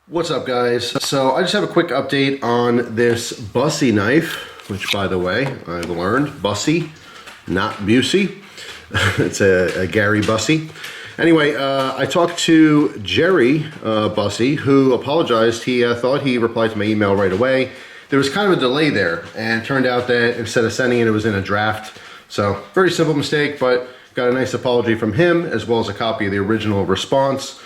What's up, guys? So I just have a quick update on this Busse knife, which, by the way, I've learned Busse, not Busse. It's a Gary Busse. Anyway, I talked to Jerry Busse, who apologized. He thought he replied to my email right away. There was kind of a delay there, and it turned out that instead of sending it, it was in a draft. So very simple mistake, but got a nice apology from him, as well as a copy of the original response.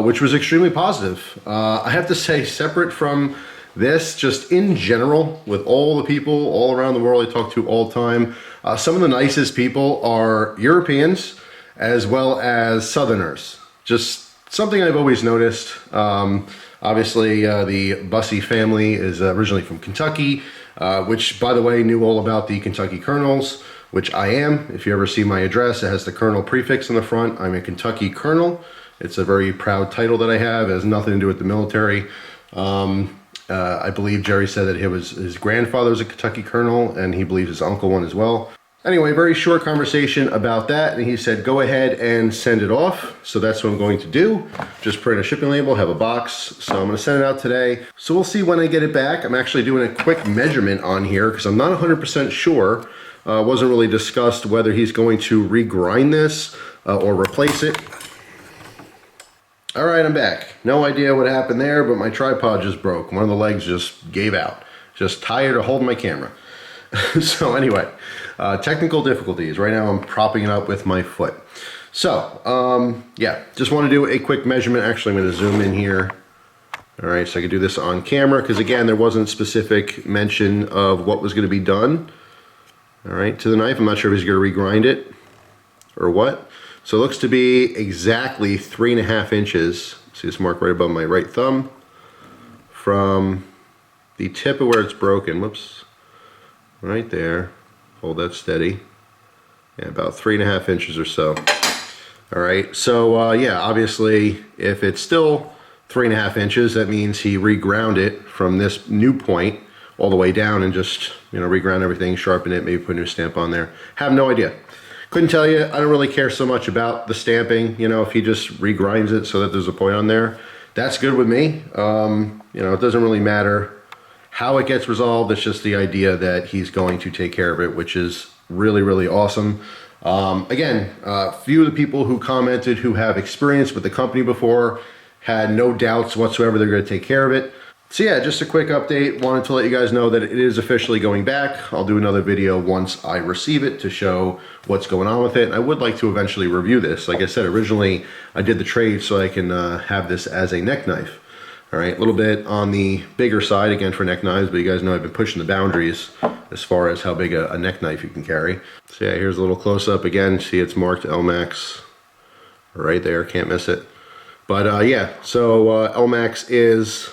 Which was extremely positive. I have to say, separate from this, just in general, with all the people all around the world I talk to all the time, some of the nicest people are Europeans as well as Southerners. Just something I've always noticed. Obviously, the Busse family is originally from Kentucky, which, by the way, knew all about the Kentucky Colonels, which I am. If you ever see my address, it has the Colonel prefix on the front. I'm a Kentucky Colonel. It's a very proud title that I have. It has nothing to do with the military. I believe Jerry said that his grandfather was a Kentucky Colonel, and he believes his uncle one as well. Anyway, very short conversation about that, and he said, go ahead and send it off. So that's what I'm going to do. Just print a shipping label, have a box. So I'm gonna send it out today. So we'll see when I get it back. I'm actually doing a quick measurement on here because I'm not 100% sure. Wasn't really discussed whether he's going to regrind this or replace it. All right, I'm back. No idea what happened there, but my tripod just broke. One of the legs just gave out. Just tired of holding my camera. So anyway, technical difficulties. Right now I'm propping it up with my foot. So, yeah, just want to do a quick measurement. Actually, I'm going to zoom in here. All right, so I can do this on camera because, again, there wasn't specific mention of what was going to be done. All right, to the knife. I'm not sure if he's going to regrind it or what. So it looks to be exactly 3.5 inches. See this mark right above my right thumb from the tip of where it's broken. Whoops. Right there. Hold that steady. Yeah, about 3.5 inches or so. All right. So yeah, obviously, if it's still 3.5 inches, that means he reground it from this new point all the way down and just, reground everything, sharpen it, maybe put a new stamp on there. Have no idea. Couldn't tell you. I don't really care so much about the stamping. If he just regrinds it so that there's a point on there, that's good with me. It doesn't really matter how it gets resolved. It's just the idea that he's going to take care of it, which is really, really awesome. Again, a few of the people who commented who have experience with the company before had no doubts whatsoever they're going to take care of it. So yeah, just a quick update. Wanted to let you guys know that it is officially going back. I'll do another video once I receive it to show what's going on with it. I would like to eventually review this. Like I said, originally I did the trade so I can have this as a neck knife. All right, a little bit on the bigger side again for neck knives, but you guys know I've been pushing the boundaries as far as how big a neck knife you can carry. So yeah, here's a little close up again. See, it's marked LMAX right there, can't miss it. But yeah, so LMAX is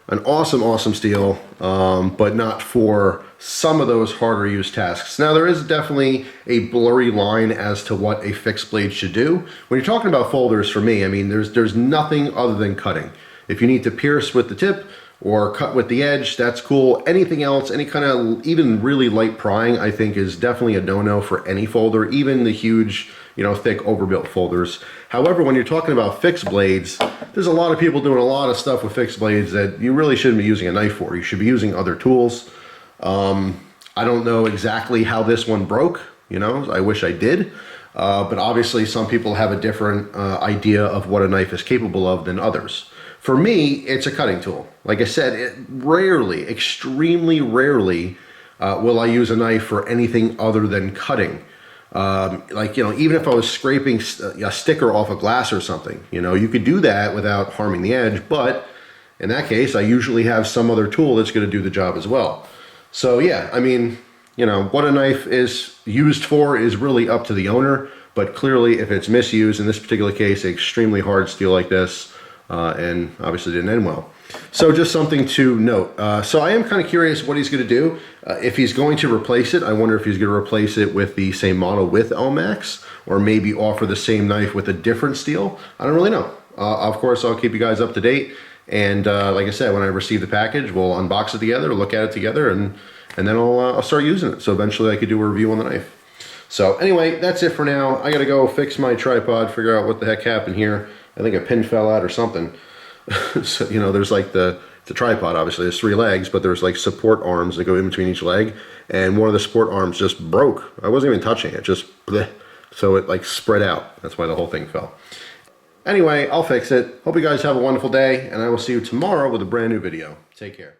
an awesome steel, but not for some of those harder used tasks. Now there is definitely a blurry line as to what a fixed blade should do. When you're talking about folders, for me, I mean, there's nothing other than cutting. If you need to pierce with the tip or cut with the edge, that's cool. Anything else, any kind of even really light prying, I think is definitely a no-no for any folder, even the huge, thick overbuilt folders. However, when you're talking about fixed blades, there's a lot of people doing a lot of stuff with fixed blades that you really shouldn't be using a knife for. You should be using other tools. I don't know exactly how this one broke, I wish I did. But obviously some people have a different idea of what a knife is capable of than others. For me, it's a cutting tool. Like I said, rarely, extremely rarely, will I use a knife for anything other than cutting. Even if I was scraping a sticker off a glass or something, you could do that without harming the edge, but in that case, I usually have some other tool that's going to do the job as well. So yeah, I mean, what a knife is used for is really up to the owner, but clearly if it's misused, in this particular case, extremely hard steel like this, and obviously didn't end well. So just something to note. So I am kind of curious what he's going to do. If he's going to replace it, I wonder if he's going to replace it with the same model with LMAX, or maybe offer the same knife with a different steel. I don't really know. Of course, I'll keep you guys up to date. And like I said, when I receive the package, we'll unbox it together, look at it together, and then I'll start using it. So eventually I could do a review on the knife. So anyway, that's it for now. I got to go fix my tripod, figure out what the heck happened here. I think a pin fell out or something. So, you know, there's like the tripod, obviously, there's 3 legs, but there's like support arms that go in between each leg, and one of the support arms just broke. I wasn't even touching it, just bleh. So it like spread out. That's why the whole thing fell. Anyway, I'll fix it. Hope you guys have a wonderful day, and I will see you tomorrow with a brand new video. Take care.